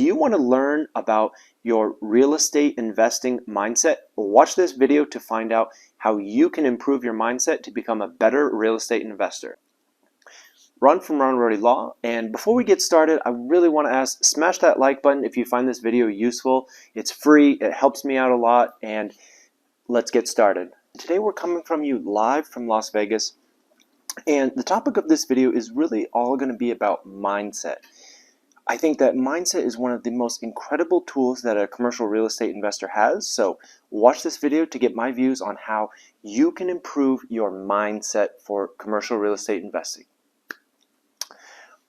Do you want to learn about your real estate investing mindset? Watch this video to find out how you can improve your mindset to become a better real estate investor. Ron from Rohde Law, and before we get started, I really want to ask, smash that like button if you find this video useful. It's free, it helps me out a lot, and let's get started. Today we're coming from you live from Las Vegas, and the topic of this video is really all going to be about mindset. I think that mindset is one of the most incredible tools that a commercial real estate investor has. So watch this video to get my views on how you can improve your mindset for commercial real estate investing.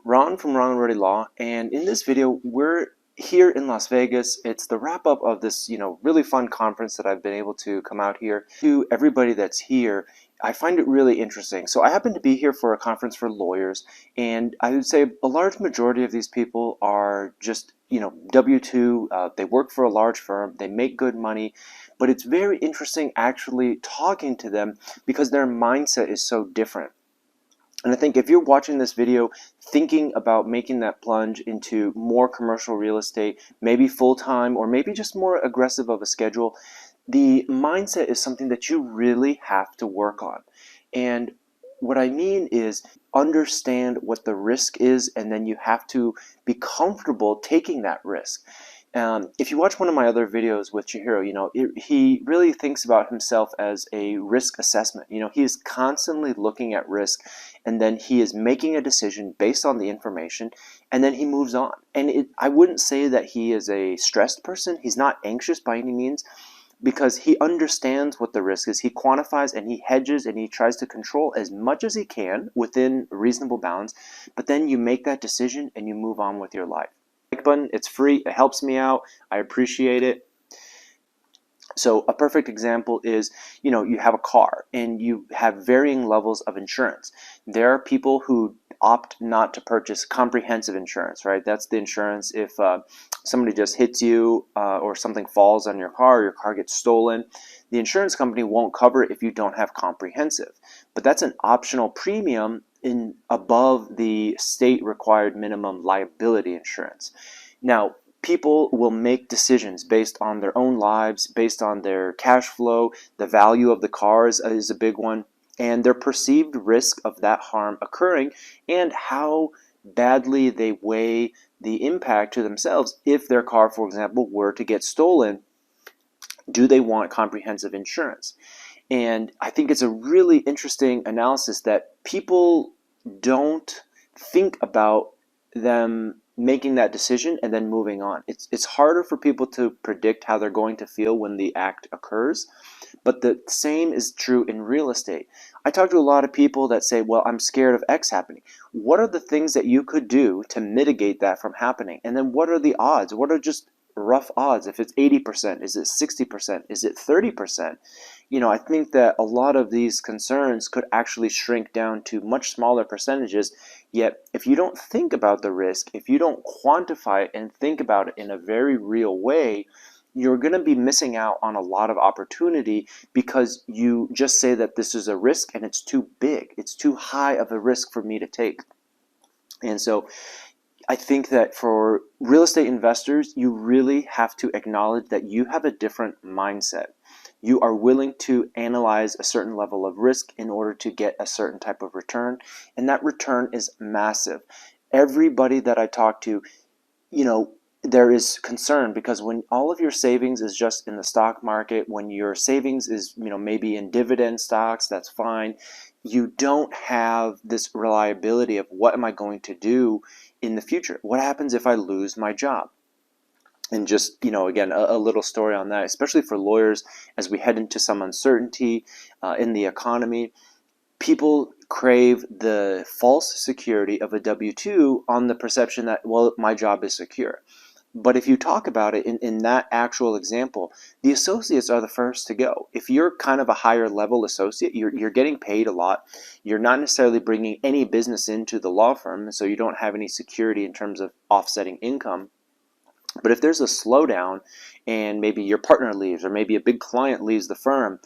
Ron from Rohde Law, and in this video we're here in Las Vegas. It's the wrap up of this really fun conference that I've been able to come out here. To everybody that's here, I find it really interesting. So I happen to be here for a conference for lawyers, and I would say a large majority of these people are just W-2, they work for a large firm, they make good money, but it's very interesting actually talking to them because their mindset is so different. And I think if you're watching this video thinking about making that plunge into more commercial real estate, maybe full-time or maybe just more aggressive of a schedule, the mindset is something that you really have to work on. And what I mean is understand what the risk is, and then you have to be comfortable taking that risk. If you watch one of my other videos with Chihiro, he really thinks about himself as a risk assessment. He is constantly looking at risk, and then he is making a decision based on the information, and then he moves on. And I wouldn't say that he is a stressed person. He's not anxious by any means, because he understands what the risk is. He quantifies and he hedges and he tries to control as much as he can within reasonable bounds, but then you make that decision and you move on with your life. Like button, it's free, it helps me out, I appreciate it. So a perfect example is, you have a car and you have varying levels of insurance. There are people who opt not to purchase comprehensive insurance, right? That's the insurance if somebody just hits you or something falls on your car gets stolen. The insurance company won't cover it if you don't have comprehensive. But that's an optional premium above the state required minimum liability insurance. Now, people will make decisions based on their own lives, based on their cash flow. The value of the cars is a big one, and their perceived risk of that harm occurring, and how badly they weigh the impact to themselves if their car, for example, were to get stolen. Do they want comprehensive insurance? And I think it's a really interesting analysis that people don't think about them making that decision and then moving on. It's harder for people to predict how they're going to feel when the act occurs, but the same is true in real estate. I talk to a lot of people that say, well, I'm scared of X happening. What are the things that you could do to mitigate that from happening? And then what are the odds? What are just rough odds? If it's 80%, is it 60%, is it 30%? I think that a lot of these concerns could actually shrink down to much smaller percentages. Yet if you don't think about the risk, if you don't quantify it and think about it in a very real way, you're going to be missing out on a lot of opportunity because you just say that this is a risk and it's too big, it's too high of a risk for me to take. And so I think that for real estate investors, you really have to acknowledge that you have a different mindset. You are willing to analyze a certain level of risk in order to get a certain type of return, and that return is massive. Everybody that I talk to, there is concern because when all of your savings is just in the stock market, when your savings is, maybe in dividend stocks, that's fine. You don't have this reliability of what am I going to do in the future? What happens if I lose my job? And just, again, a little story on that, especially for lawyers as we head into some uncertainty in the economy. People crave the false security of a W-2 on the perception that, well, my job is secure. But if you talk about it in that actual example, the associates are the first to go. If you're kind of a higher level associate, you're getting paid a lot. You're not necessarily bringing any business into the law firm, so you don't have any security in terms of offsetting income. But if there's a slowdown and maybe your partner leaves or maybe a big client leaves the firm,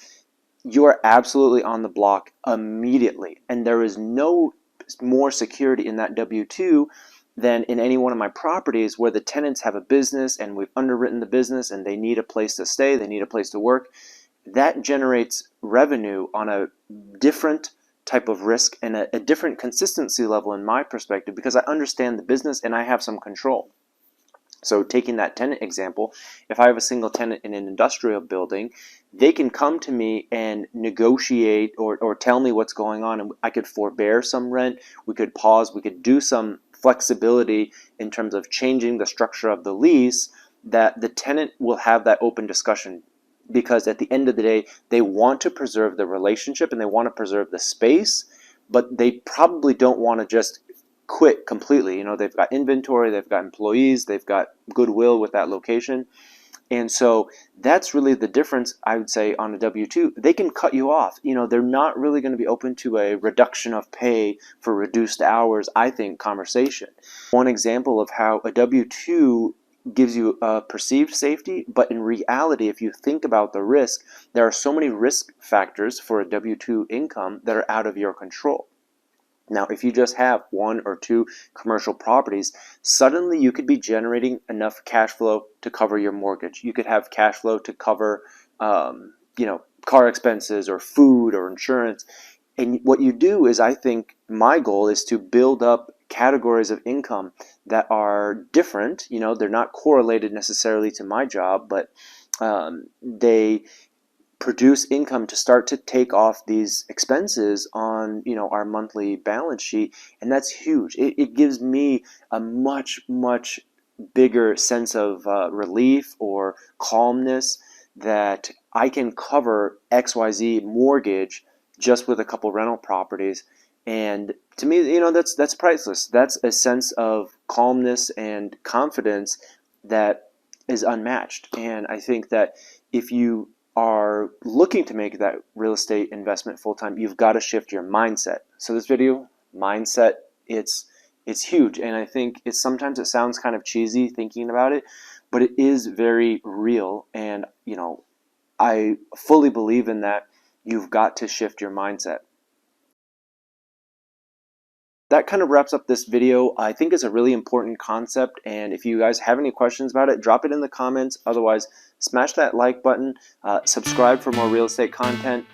you are absolutely on the block immediately. And there is no more security in that W-2 than in any one of my properties where the tenants have a business and we've underwritten the business and they need a place to stay, they need a place to work. That generates revenue on a different type of risk and a different consistency level in my perspective, because I understand the business and I have some control. So taking that tenant example, if I have a single tenant in an industrial building, they can come to me and negotiate or tell me what's going on, and I could forbear some rent, we could pause, we could do some flexibility in terms of changing the structure of the lease, that the tenant will have that open discussion, because at the end of the day, they want to preserve the relationship and they want to preserve the space, but they probably don't want to just quit completely. They've got inventory, they've got employees, they've got goodwill with that location. And so that's really the difference, I would say, on a W-2. They can cut you off. They're not really going to be open to a reduction of pay for reduced hours, I think, conversation. One example of how a W-2 gives you a perceived safety, but in reality, if you think about the risk, there are so many risk factors for a W-2 income that are out of your control. Now, if you just have one or two commercial properties, suddenly you could be generating enough cash flow to cover your mortgage. You could have cash flow to cover, car expenses or food or insurance. And what you do is, I think my goal is to build up categories of income that are different. They're not correlated necessarily to my job, but they produce income to start to take off these expenses on our monthly balance sheet. And that's huge. It gives me a much bigger sense of relief or calmness, that I can cover XYZ mortgage just with a couple rental properties. And to me, that's priceless. That's a sense of calmness and confidence that is unmatched. And I think that if you are looking to make that real estate investment full-time, you've got to shift your mindset. So this video, mindset, it's huge. And I think sometimes it sounds kind of cheesy thinking about it, but it is very real. And I fully believe in that. You've got to shift your mindset. That kind of wraps up this video. I think it's a really important concept, and if you guys have any questions about it, drop it in the comments. Otherwise, smash that like button, subscribe for more real estate content,